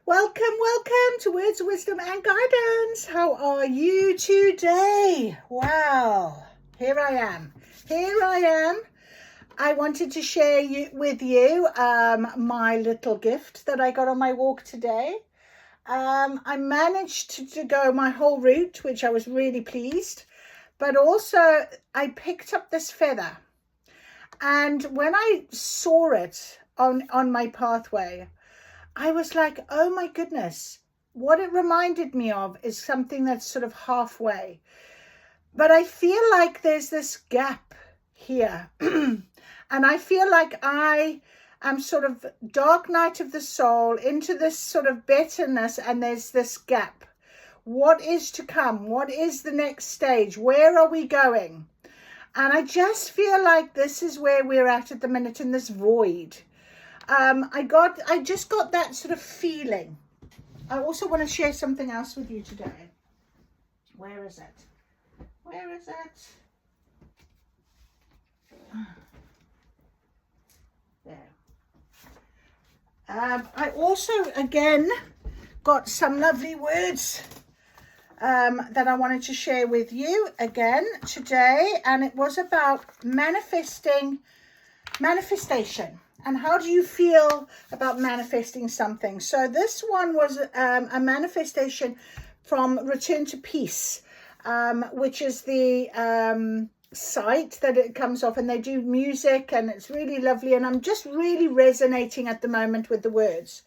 Welcome to Words of Wisdom and Guidance. How are you today? Well, here I am. I wanted to share with you my little gift that I got on my walk today. I managed to go my whole route, which I was really pleased. But also, I picked up this feather. And when I saw it on my pathway, I was like, oh my goodness, what it reminded me of is something that's sort of halfway. But I feel like there's this gap here. And I feel like I am sort of dark night of the soul into this sort of betterness, and there's this gap. What is to come? What is the next stage? Where are we going? And I just feel like this is where we're at the minute, in this void. I just got that sort of feeling. I also want to share something else with you today. Where is it? There. I also, again, got some lovely words that I wanted to share with you again today. And it was about manifestation. And how do you feel about manifesting something? So this one was a manifestation from Return to Peace, which is the site that it comes off, and they do music, and it's really lovely. And I'm just really resonating at the moment with the words.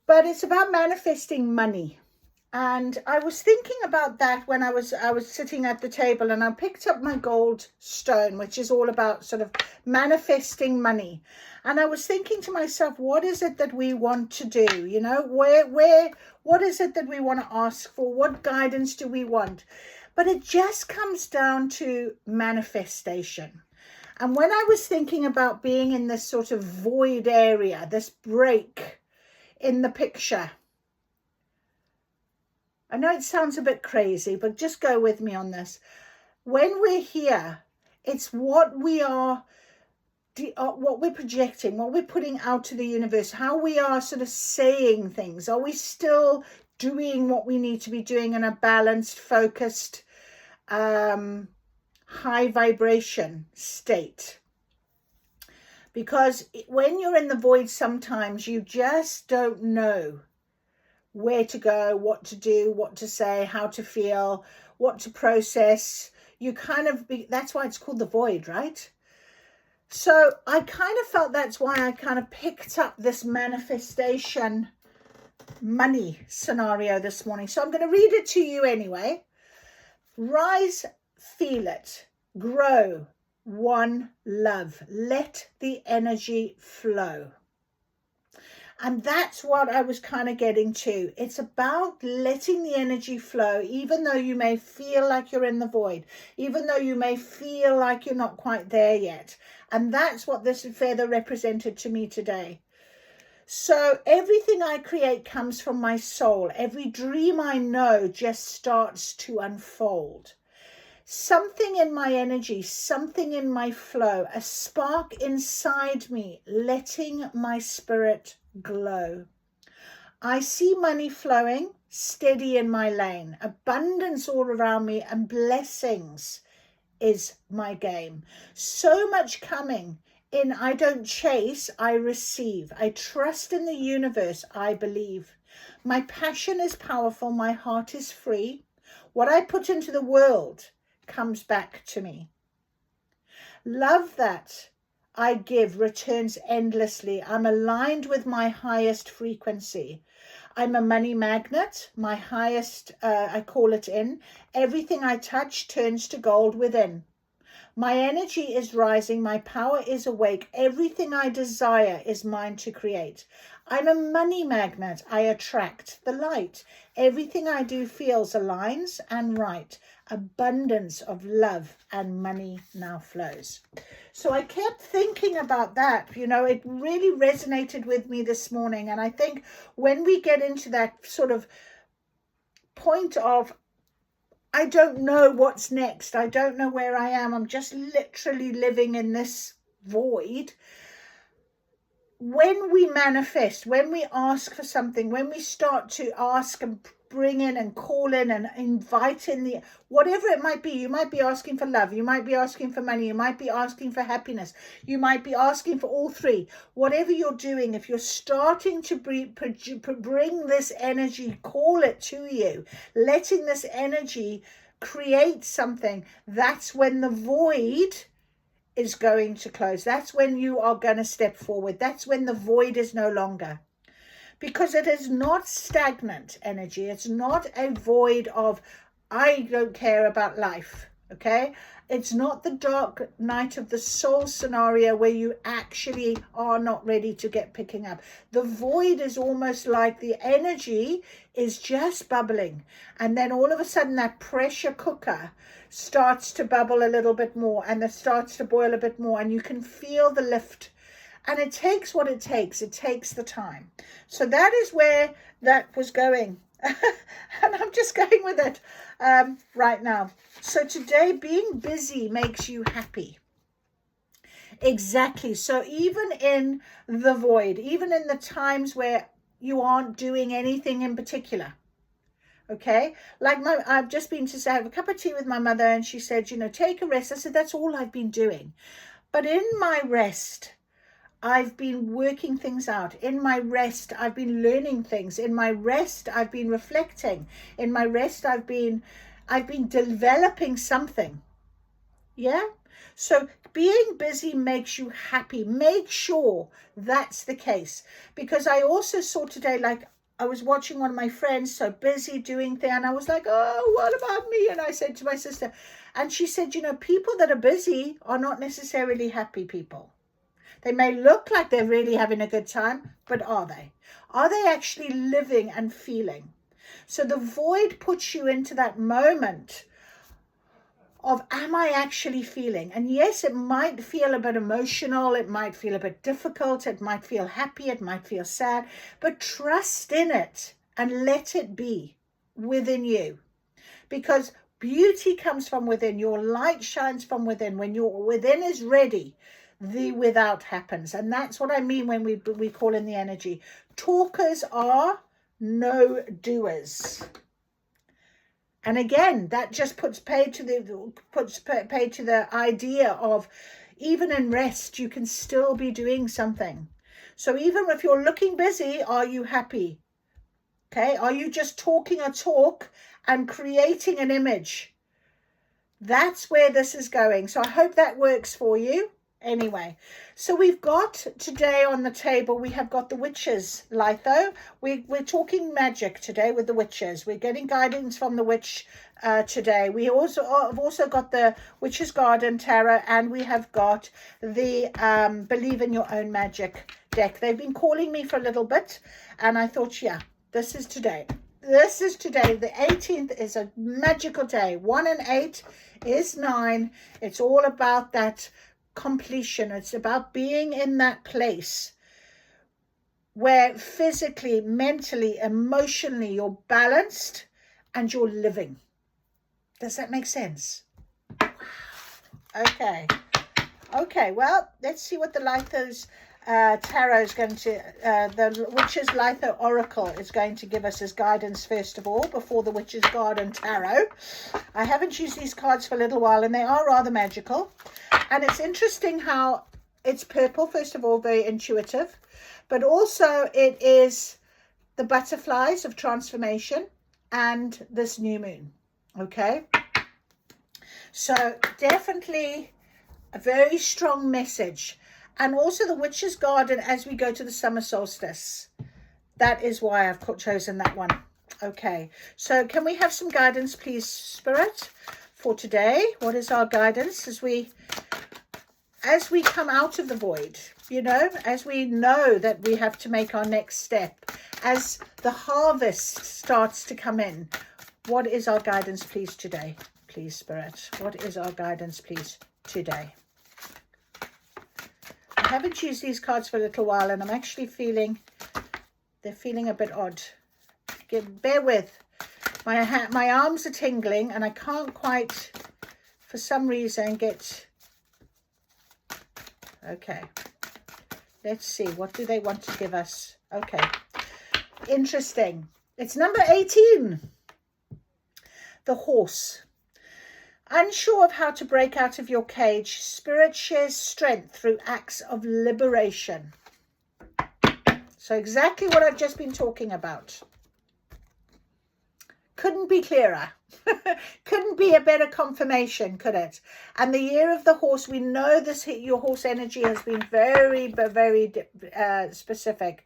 But it's about manifesting money. And I was thinking about that when I was sitting at the table, and I picked up my gold stone, which is all about sort of manifesting money. And I was thinking to myself, what is it that we want to do? You know, what is it that we want to ask for? What guidance do we want? But it just comes down to manifestation. And when I was thinking about being in this sort of void area, this break in the picture, I know it sounds a bit crazy, but just go with me on this. When we're here, it's what we are, what we're projecting, what we're putting out to the universe, how we are sort of saying things. Are we still doing what we need to be doing in a balanced, focused, high vibration state? Because when you're in the void, sometimes you just don't know where to go, what to do, what to say, how to feel, what to process. That's why it's called the void, right? So I kind of felt that's why I kind of picked up this manifestation money scenario this morning. So I'm going to read it to you anyway. Rise, feel it, grow, one love, let the energy flow. And that's what I was kind of getting to. It's about letting the energy flow, even though you may feel like you're in the void, even though you may feel like you're not quite there yet. And that's what this feather represented to me today. So everything I create comes from my soul. Every dream I know just starts to unfold. Something in my energy, something in my flow, a spark inside me, letting my spirit glow. I see money flowing, steady in my lane, abundance all around me, and blessings is my game. So much coming in. I don't chase, I receive. I trust in the universe, I believe. My passion is powerful, my heart is free. What I put into the world comes back to me. Love that I give returns endlessly. I'm aligned with my highest frequency. I'm a money magnet. My highest, I call it in. Everything I touch turns to gold within. My energy is rising. My power is awake. Everything I desire is mine to create. I'm a money magnet. I attract the light. Everything I do feels aligns and right. Abundance of love and money now flows. So I kept thinking about that. You know, it really resonated with me this morning. And I think when we get into that sort of point of, I don't know what's next, I don't know where I am, I'm just literally living in this void, when we manifest, when we ask for something, when we start to ask and bring in and call in and invite in the, whatever it might be, you might be asking for love, you might be asking for money, you might be asking for happiness, you might be asking for all three. Whatever you're doing, if you're starting to bring this energy, call it to you, letting this energy create something, that's when the void is going to close. That's when you are going to step forward. That's when the void is no longer. Because it is not stagnant energy. It's not a void of, I don't care about life. Okay? It's not the dark night of the soul scenario where you actually are not ready to get picking up. The void is almost like the energy is just bubbling. And then all of a sudden that pressure cooker starts to bubble a little bit more, and it starts to boil a bit more, and you can feel the lift. And it takes what it takes. It takes the time. So that is where that was going. And I'm just going with it right now. So today, being busy makes you happy. Exactly. So even in the void, even in the times where you aren't doing anything in particular, okay, like I've just been to have a cup of tea with my mother, and she said, you know, take a rest. I said, that's all I've been doing. But in my rest, I've been working things out. In my rest, I've been learning things. In my rest, I've been reflecting. In my rest, I've been developing something. Yeah. So being busy makes you happy. Make sure that's the case. Because I also saw today, like, I was watching one of my friends so busy doing things, and I was like, oh, what about me? And I said to my sister, and she said, you know, people that are busy are not necessarily happy people. They may look like they're really having a good time, but are they? Are they actually living and feeling? So the void puts you into that moment of, am I actually feeling? And yes, it might feel a bit emotional. It might feel a bit difficult. It might feel happy. It might feel sad. But trust in it and let it be within you. Because beauty comes from within. Your light shines from within. When your within is ready, the without happens. And that's what I mean when we call in the energy. Talkers are no doers. And again, that just puts paid to the idea of, even in rest, you can still be doing something. So even if you're looking busy, are you happy? Okay, are you just talking a talk and creating an image? That's where this is going. So I hope that works for you. Anyway, so we've got today on the table, we have got the witches, litho. We're talking magic today with the witches. We're getting guidance from the witch today. We have also got the Witch's Garden Tarot, and we have got the Believe in Your Own Magic deck. They've been calling me for a little bit, and I thought, yeah, this is today. This is today. The 18th is a magical day. 1 and 8 is 9. It's all about that completion. It's about being in that place where physically, mentally, emotionally, you're balanced and you're living. Does that make sense? Okay. Okay, well, let's see what the Litho's tarot is going to, the Witch's Litho Oracle is going to give us as guidance first of all, before the Witch's Garden Tarot. I haven't used these cards for a little while, and they are rather magical. And it's interesting how it's purple, first of all, very intuitive, but also it is the butterflies of transformation and this new moon. Okay, so definitely a very strong message. And also the Witch's Garden as we go to the summer solstice. That is why I've chosen that one. Okay, so can we have some guidance, please, Spirit, for today? What is our guidance as we come out of the void, you know, as we know that we have to make our next step, as the harvest starts to come in? What is our guidance, please, today? Please, Spirit, what is our guidance, please, today? I haven't used these cards for a little while, and I'm actually feeling, they're feeling a bit odd. Bear with. My arms are tingling, and I can't quite, for some reason, get... Okay. Let's see. What do they want to give us? Okay. Interesting. It's number 18. The horse. Unsure of how to break out of your cage, Spirit shares strength through acts of liberation. So exactly what I've just been talking about. Couldn't be clearer. Couldn't be a better confirmation, could it? And the year of the horse, we know this, your horse energy has been very, very specific.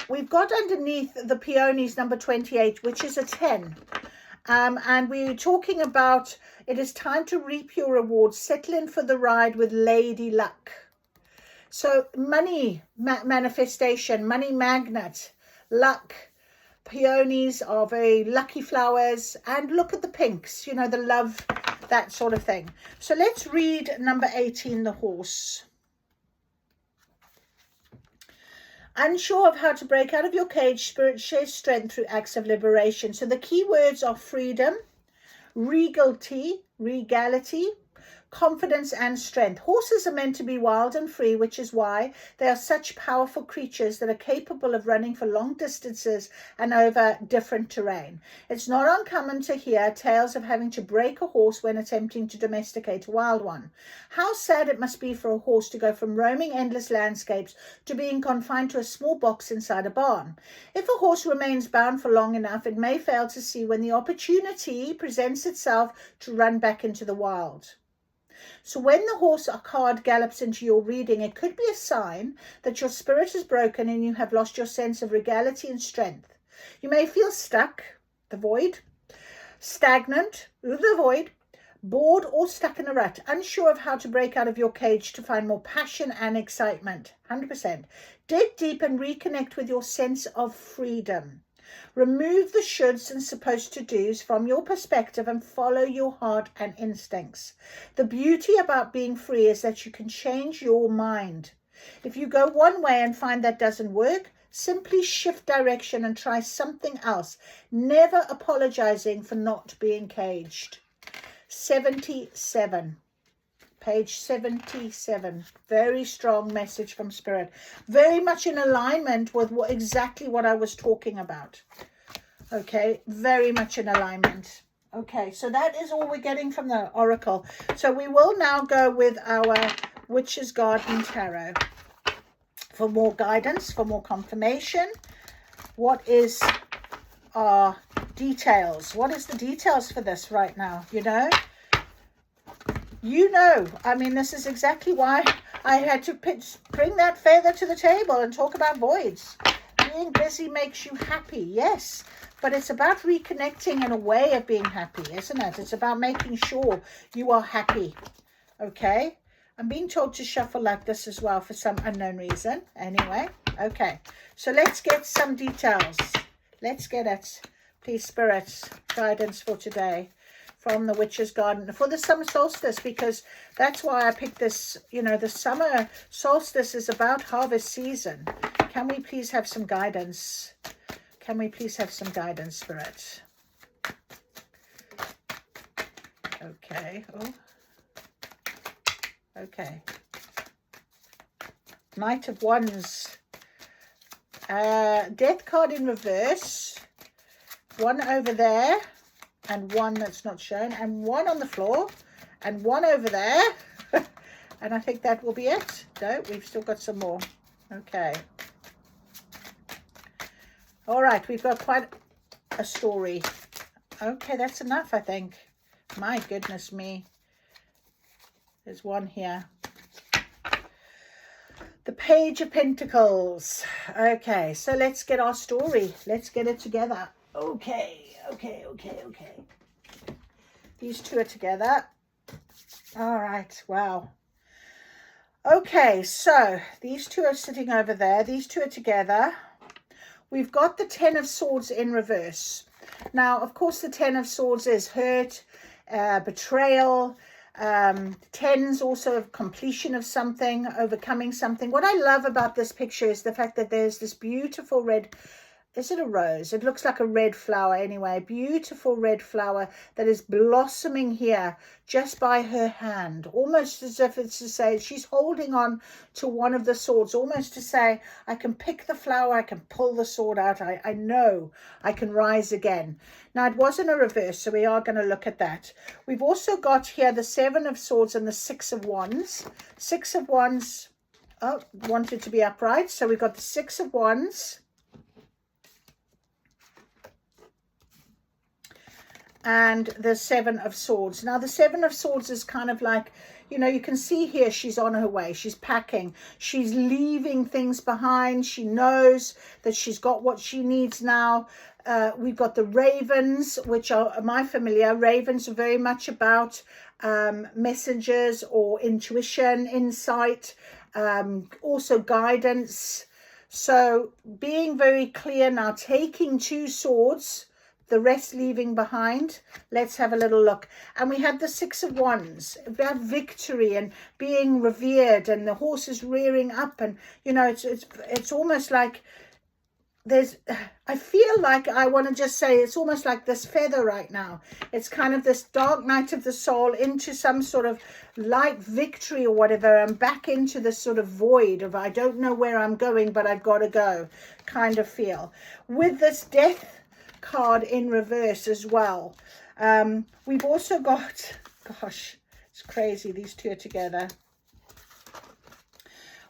We've got underneath the peonies number 28, which is a 10. And we're talking about it is time to reap your rewards. Settle in for the ride with Lady Luck. So money manifestation, money magnet, luck. Peonies are very lucky flowers. And look at the pinks, you know, the love, that sort of thing. So let's read number 18, the horse. Unsure of how to break out of your cage, Spirit shares strength through acts of liberation. So the key words are freedom, regality, confidence and strength. Horses are meant to be wild and free, which is why they are such powerful creatures that are capable of running for long distances and over different terrain. It's not uncommon to hear tales of having to break a horse when attempting to domesticate a wild one. How sad it must be for a horse to go from roaming endless landscapes to being confined to a small box inside a barn. If a horse remains bound for long enough, it may fail to see when the opportunity presents itself to run back into the wild. So when the horse card gallops into your reading, it could be a sign that your spirit is broken and you have lost your sense of regality and strength. You may feel stuck, the void, stagnant, the void, bored or stuck in a rut, unsure of how to break out of your cage to find more passion and excitement. 100%. Dig deep and reconnect with your sense of freedom. Remove the shoulds and supposed to do's from your perspective and follow your heart and instincts. The beauty about being free is that you can change your mind. If you go one way and find that doesn't work, simply shift direction and try something else, never apologizing for not being caged. 77. Page 77. Very strong message from Spirit. Very much in alignment with exactly what I was talking about. Okay, very much in alignment. Okay, so that is all we're getting from the Oracle. So we will now go with our Witch's Garden Tarot for more guidance, for more confirmation. What is our details? What is the details for this right now, you know? You know, I mean, this is exactly why I had to bring that feather to the table and talk about voids. Being busy makes you happy, yes, but it's about reconnecting in a way of being happy, isn't it? It's about making sure you are happy, okay? I'm being told to shuffle like this as well for some unknown reason. Anyway, okay, so let's get some details. Let's get it. Please, Spirits, guidance for today. From the Witch's Garden for the summer solstice, because that's why I picked this. You know, the summer solstice is about harvest season. Can we please have some guidance? Can we please have some guidance, Spirit? Okay. Oh. Okay. Knight of Wands. Death card in reverse. One over there. And one that's not shown, and one on the floor, and one over there. And I think that will be it. No, we've still got some more. Okay. All right, we've got quite a story. Okay, that's enough, I think. My goodness me. There's one here. The Page of Pentacles. Okay, so let's get our story. Let's get it together. Okay. These two are together. All right, wow. Okay, so these two are sitting over there. These two are together. We've got the Ten of Swords in reverse. Now, of course, the Ten of Swords is hurt, betrayal. Tens also of completion of something, overcoming something. What I love about this picture is the fact that there's this beautiful red is it a rose? It looks like a red flower anyway. Beautiful red flower that is blossoming here just by her hand, almost as if it's to say she's holding on to one of the swords, almost to say, I can pick the flower, I can pull the sword out, I know I can rise again. Now, it wasn't a reverse, so we are going to look at that. We've also got here the 7 of Swords and the 6 of Wands. 6 of Wands, oh, wanted to be upright, so we've got the 6 of Wands. And the 7 of Swords. Now, the 7 of Swords is kind of like, you know, you can see here she's on her way. She's packing. She's leaving things behind. She knows that she's got what she needs now. We've got the ravens, which are my familiar. Ravens are very much about messengers or intuition, insight, also guidance. So being very clear now, taking 2 swords, the rest leaving behind. Let's have a little look. And we had the 6 of Wands, about victory and being revered, and the horse is rearing up, and you know, it's almost like there's, I feel like I want to just say it's almost like this feather right now. It's kind of this dark night of the soul into some sort of light victory or whatever, and back into this sort of void of I don't know where I'm going, but I've got to go kind of feel. With this death card in reverse as well. We've also got, gosh, it's crazy, these 2 are together.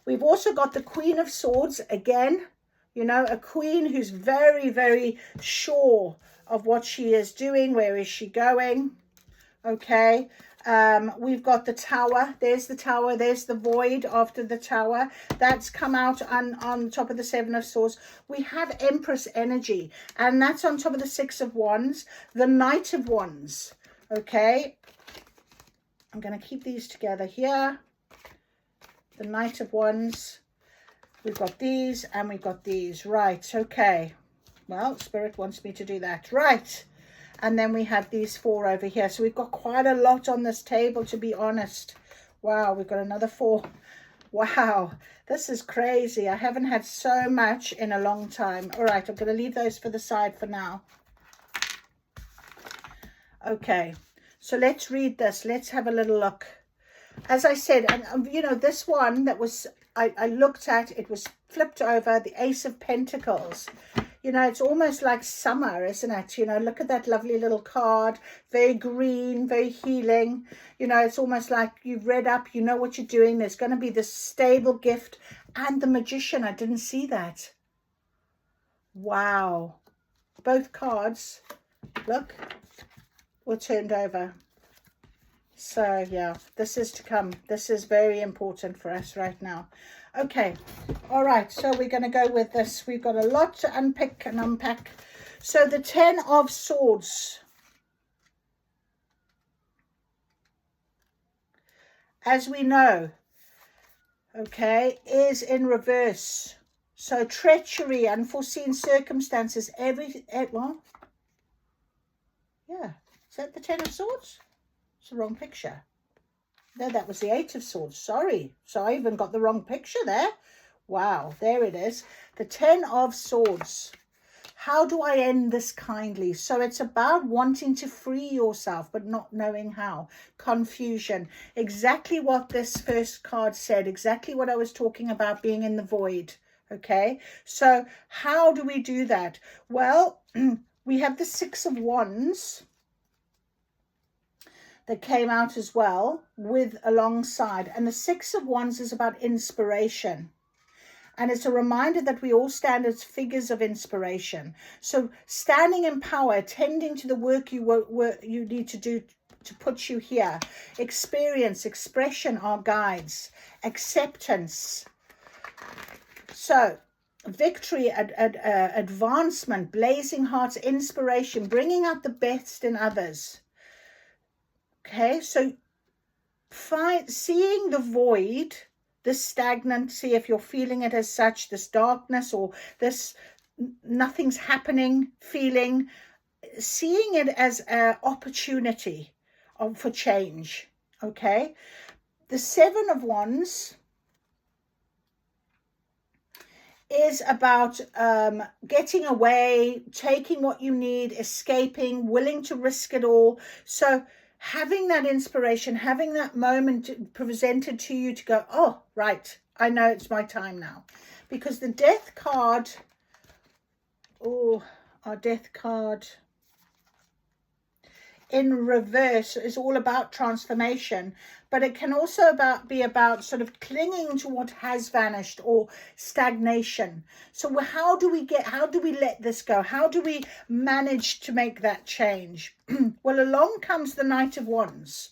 We've also got the Queen of Swords again, you know, a queen who's very, very sure of what she is doing. Where is she going? Okay. We've got the Tower. There's the Tower. There's the void after the Tower. That's come out on top of the 7 of Swords. We have Empress energy, and that's on top of the 6 of Wands. The Knight of Wands. Okay. I'm going to keep these together here. The Knight of Wands. We've got these and we've got these. Right. Okay. Well, Spirit wants me to do that. Right. And then we have these 4 over here. So we've got quite a lot on this table, to be honest. Wow, we've got another 4. Wow, this is crazy. I haven't had so much in a long time. All right, I'm going to leave those for the side for now. Okay, so let's read this. Let's have a little look. As I said, and you know, this one that was, I looked at, it was flipped over, the Ace of Pentacles. You know, it's almost like summer, isn't it? You know, look at that lovely little card. Very green, very healing. You know, it's almost like you've read up, you know what you're doing. There's going to be this stable gift. And the Magician, I didn't see that. Wow. Both cards, look, were turned over. So, yeah, this is to come. This is very important for us right now. Okay, all right, so we're going to go with this. We've got a lot to unpick and unpack. So the 10 of Swords. As we know, okay, is in reverse. So treachery, unforeseen circumstances, well, yeah, is that the 10 of Swords? It's the wrong picture. No, that was the 8 of Swords. Sorry. So I even got the wrong picture there. Wow, there it is. The 10 of Swords. How do I end this kindly? So it's about wanting to free yourself, but not knowing how. Confusion. Exactly what this first card said. Exactly what I was talking about, being in the void. Okay, so how do we do that? Well, we have the 6 of Wands that came out as well with alongside, and the 6 of Wands is about inspiration, and it's a reminder that we all stand as figures of inspiration. So standing in power, tending to the work you need to do to put you here. Experience, expression are guides. Acceptance. So victory, advancement, blazing hearts, inspiration, bringing out the best in others. Okay, so seeing the void, this stagnancy, if you're feeling it as such, this darkness or this nothing's happening feeling, seeing it as an opportunity for change. Okay, the 7 of Wands is about getting away, taking what you need, escaping, willing to risk it all. So having that inspiration, having that moment presented to you to go, oh, right, I know it's my time now. Because the death card, oh, our death card in reverse is all about transformation, but it can also be about sort of clinging to what has vanished or stagnation. So how do we let this go? How do we manage to make that change? Well, along comes the Knight of Wands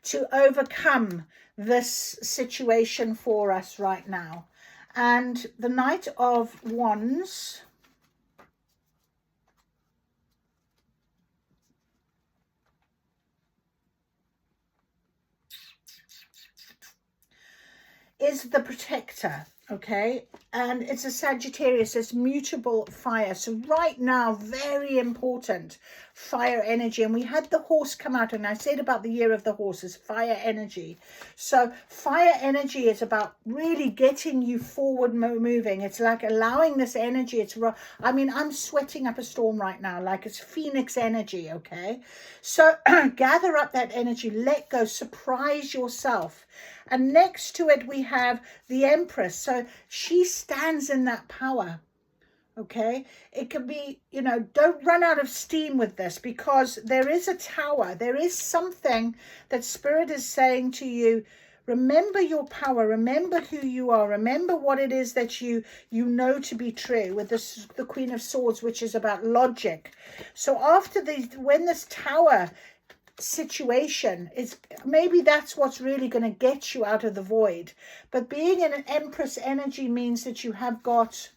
to overcome this situation for us right now. And the Knight of Wands is the protector, okay? And it's a Sagittarius, it's mutable fire. So right now, very important fire energy. And we had the horse come out, and I said about the year of the horse is fire energy. So fire energy is about really getting you forward moving. It's like allowing this energy. I mean, I'm sweating up a storm right now, like it's Phoenix energy, okay? So gather up that energy, let go, surprise yourself. And next to it, we have the Empress. So she stands in that power, okay? It could be, you know, don't run out of steam with this, because there is a tower. There is something that Spirit is saying to you. Remember your power. Remember who you are. Remember what it is that you know to be true, with the Queen of Swords, which is about logic. So after when this tower situation is, maybe that's what's really going to get you out of the void. But being in an Empress energy means that you have got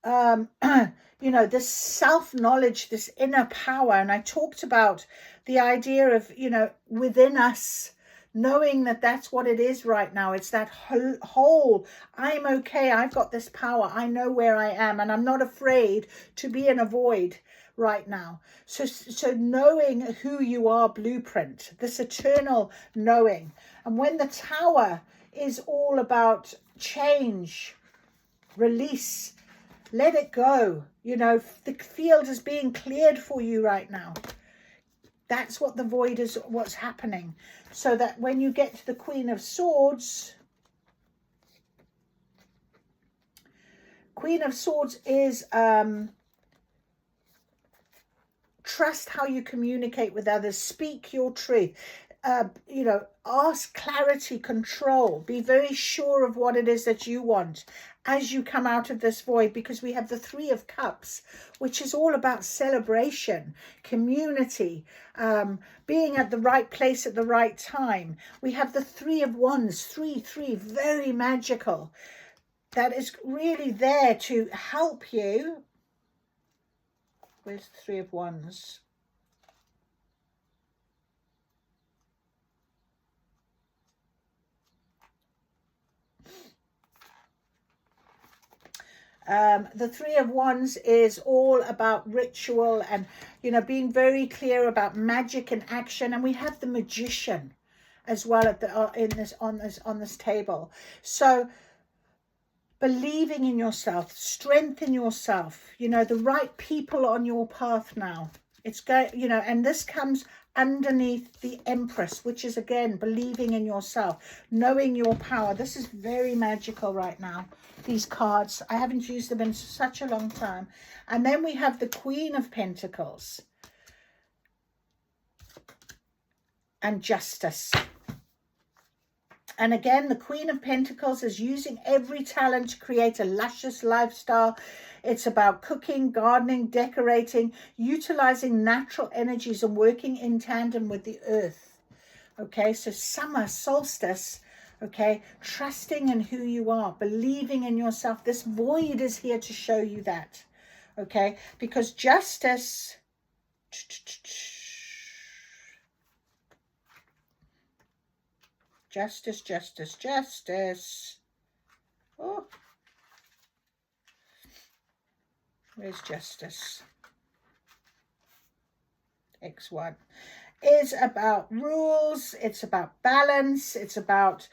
you know, this self-knowledge, this inner power. And I talked about the idea of, you know, within us, knowing that that's what it is right now. It's that whole I'm okay, I've got this power, I know where I am, and I'm not afraid to be in a void right now. So knowing who you are, blueprint, this eternal knowing. And when the tower is all about change, release, let it go, you know, the field is being cleared for you right now. That's what the void is, what's happening. So that when you get to the Queen of Swords, Queen of Swords is trust how you communicate with others, speak your truth, you know, ask clarity, control, be very sure of what it is that you want as you come out of this void, because we have the Three of Cups, which is all about celebration, community, being at the right place at the right time. We have the Three of Wands, three, very magical. That is really there to help you. Where's the Three of Wands? The Three of Wands is all about ritual and, you know, being very clear about magic and action. And we have the Magician as well at the on this table. So believing in yourself, strengthen yourself, you know, the right people on your path now. It's going, you know, and this comes underneath the Empress, which is again believing in yourself, knowing your power. This is very magical right now, these cards. I haven't used them in such a long time. And then we have the Queen of Pentacles and Justice. And again, the Queen of Pentacles is using every talent to create a luscious lifestyle. It's about cooking, gardening, decorating, utilizing natural energies and working in tandem with the earth. Okay, so summer, solstice, okay, trusting in who you are, believing in yourself. This void is here to show you that, okay, because justice, justice. Oh, where's justice? X1. is about rules, it's about balance, it's about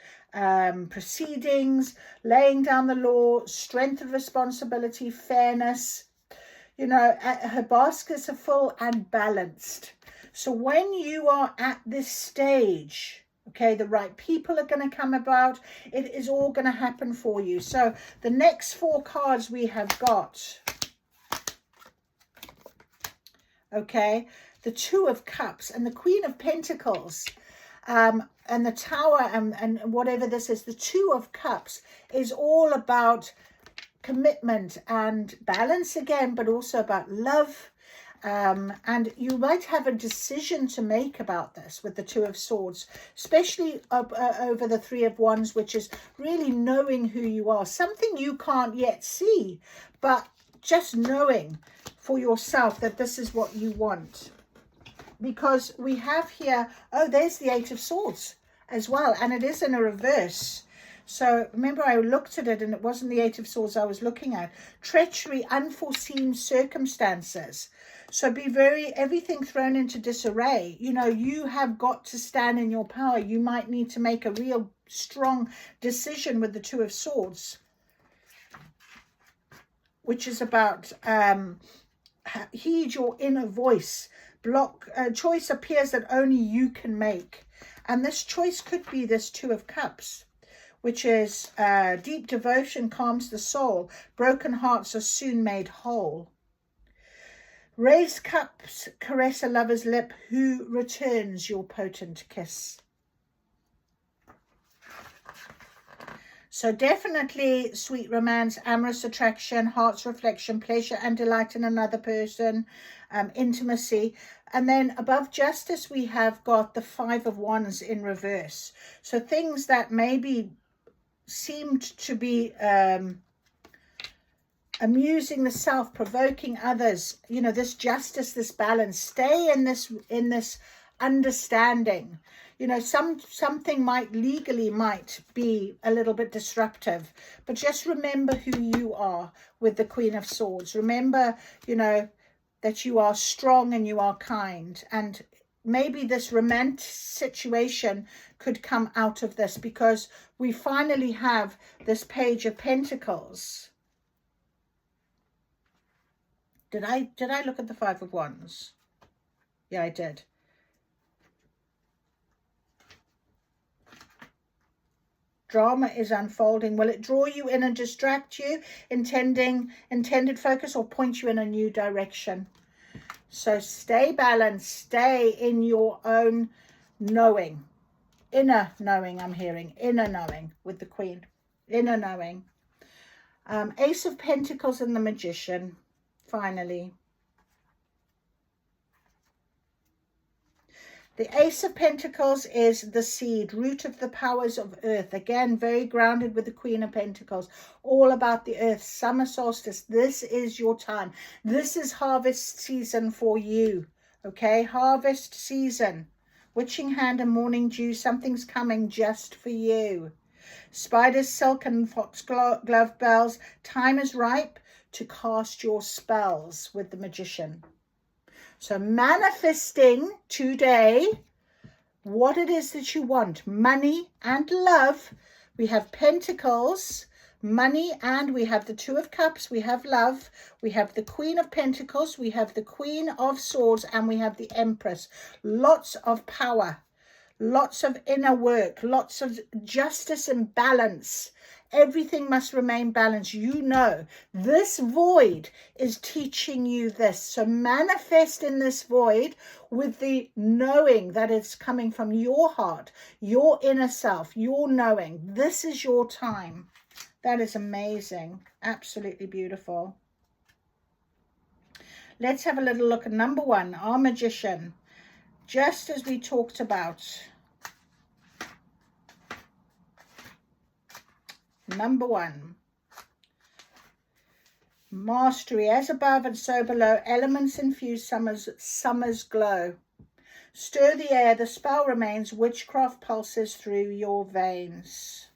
proceedings, laying down the law, strength of responsibility, fairness. You know, her baskets are full and balanced. So when you are at this stage, okay, the right people are going to come about. It is all going to happen for you. So the next 4 cards we have got, okay, the 2 of Cups and the Queen of Pentacles, and the Tower, and whatever this is, the 2 of Cups is all about commitment and balance again, but also about love. And you might have a decision to make about this with the 2 of Swords, especially over the 3 of Wands, which is really knowing who you are, something you can't yet see, but just knowing for yourself that this is what you want. Because we have here, oh, there's the 8 of Swords as well, and it is in a reverse. So remember, I looked at it and it wasn't the 8 of Swords I was looking at. Treachery, unforeseen circumstances. So be everything thrown into disarray. You know, you have got to stand in your power. You might need to make a real strong decision with the 2 of Swords, which is about heed your inner voice. Choice appears that only you can make. And this choice could be this 2 of Cups, which is deep devotion calms the soul. Broken hearts are soon made whole. Raised cups caress a lover's lip who returns your potent kiss. So definitely sweet romance, amorous attraction, heart's reflection, pleasure and delight in another person, intimacy. And then above justice, we have got the 5 of Wands in reverse. So things that maybe seemed to be amusing the self, provoking others, you know, this justice, this balance, stay in this understanding. You know, something legally might be a little bit disruptive, but just remember who you are with the Queen of Swords. Remember, you know, that you are strong and you are kind, and maybe this romantic situation could come out of this, because we finally have this Page of Pentacles. Did I look at the 5 of Wands? Yeah, I did. Drama is unfolding. Will it draw you in and distract you, intended focus, or point you in a new direction? So stay balanced, stay in your own knowing, inner knowing. I'm hearing inner knowing with the Queen, inner knowing. Ace of Pentacles and the Magician, finally. The Ace of Pentacles is the seed, root of the powers of earth. Again, very grounded with the Queen of Pentacles. All about the earth, summer solstice. This is your time. This is harvest season for you. Okay, harvest season. Witching hand and morning dew. Something's coming just for you. Spiders, silk and foxglove bells. Time is ripe to cast your spells with the Magician. So manifesting today what it is that you want. Money and love. We have Pentacles, money, and we have the 2 of Cups. We have love. We have the Queen of Pentacles. We have the Queen of Swords. And we have the Empress. Lots of power. Lots of inner work. Lots of justice and balance. Everything must remain balanced. You know, this void is teaching you this. So manifest in this void with the knowing that it's coming from your heart, your inner self, your knowing. This is your time. That is amazing. Absolutely beautiful. Let's have a little look at number 1, our Magician. Just as we talked about. Number 1, mastery. As above and so below, elements infuse summer's glow. Stir the air, the spell remains, witchcraft pulses through your veins.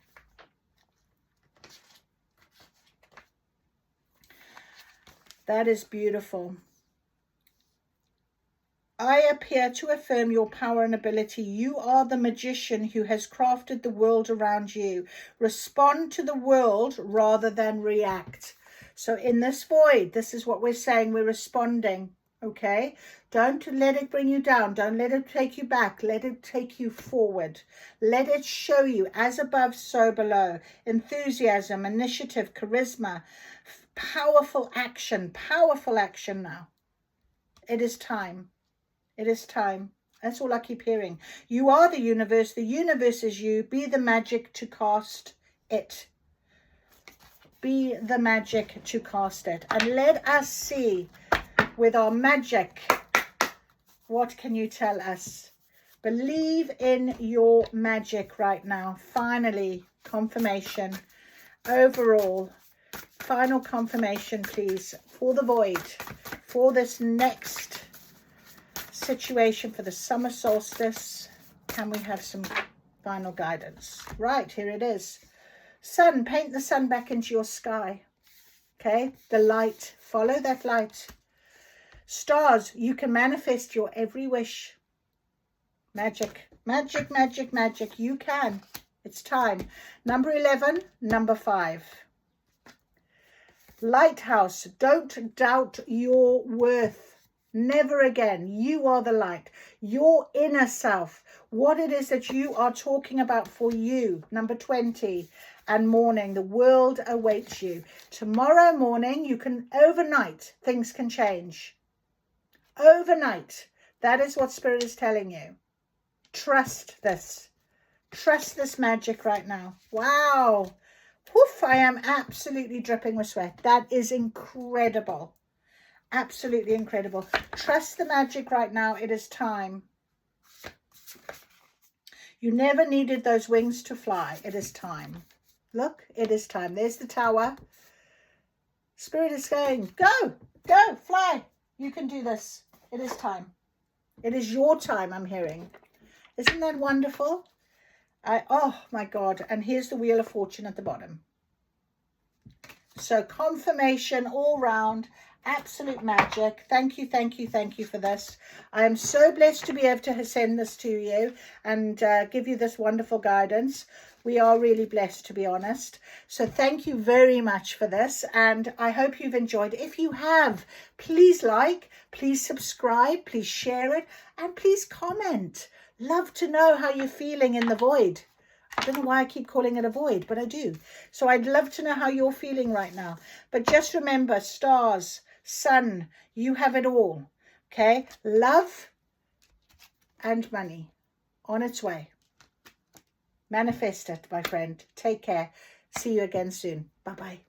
That is beautiful. I appear to affirm your power and ability. You are the magician who has crafted the world around you. Respond to the world rather than react. So in this void, this is what we're saying. We're responding. Okay, don't let it bring you down. Don't let it take you back. Let it take you forward. Let it show you as above, so below. Enthusiasm, initiative, charisma, powerful action now. It is time. It is time. That's all I keep hearing. You are the universe. The universe is you. Be the magic to cast it. Be the magic to cast it. And let us see with our magic, what can you tell us? Believe in your magic right now. Finally, confirmation. Overall, final confirmation, please, for the void, for this next situation, for the summer solstice. Can we have some final guidance? Right, here it is. Sun, paint the sun back into your sky. Okay, the light, follow that light. Stars, you can manifest your every wish. Magic, magic, magic, magic. You can. It's time. Number 11, number 5. Lighthouse, don't doubt your worth. Never again. You are the light. Your inner self. What it is that you are talking about for you. Number 20. And morning, the world awaits you. Tomorrow morning, you can, overnight, things can change. Overnight. That is what Spirit is telling you. Trust this. Trust this magic right now. Wow. Woof, I am absolutely dripping with sweat. That is incredible. Absolutely incredible. Trust the magic right now. It is time. You never needed those wings to fly. It is time. Look, it is time. There's the tower. Spirit is saying, go, go, fly. You can do this. It is time. It is your time, I'm hearing. Isn't that wonderful? Oh my God. And here's the Wheel of Fortune at the bottom. So confirmation all round. Absolute magic. Thank you, thank you, thank you for this. I am so blessed to be able to send this to you and give you this wonderful guidance. We are really blessed, to be honest. So thank you very much for this, and I hope you've enjoyed. If you have, please like, please subscribe, please share it, and please comment. Love to know how you're feeling in the void. I don't know why I keep calling it a void, but I do. So I'd love to know how you're feeling right now. But just remember, stars, sun, you have it all. Okay? Love and money on its way. Manifest it, my friend. Take care. See you again soon. Bye-bye.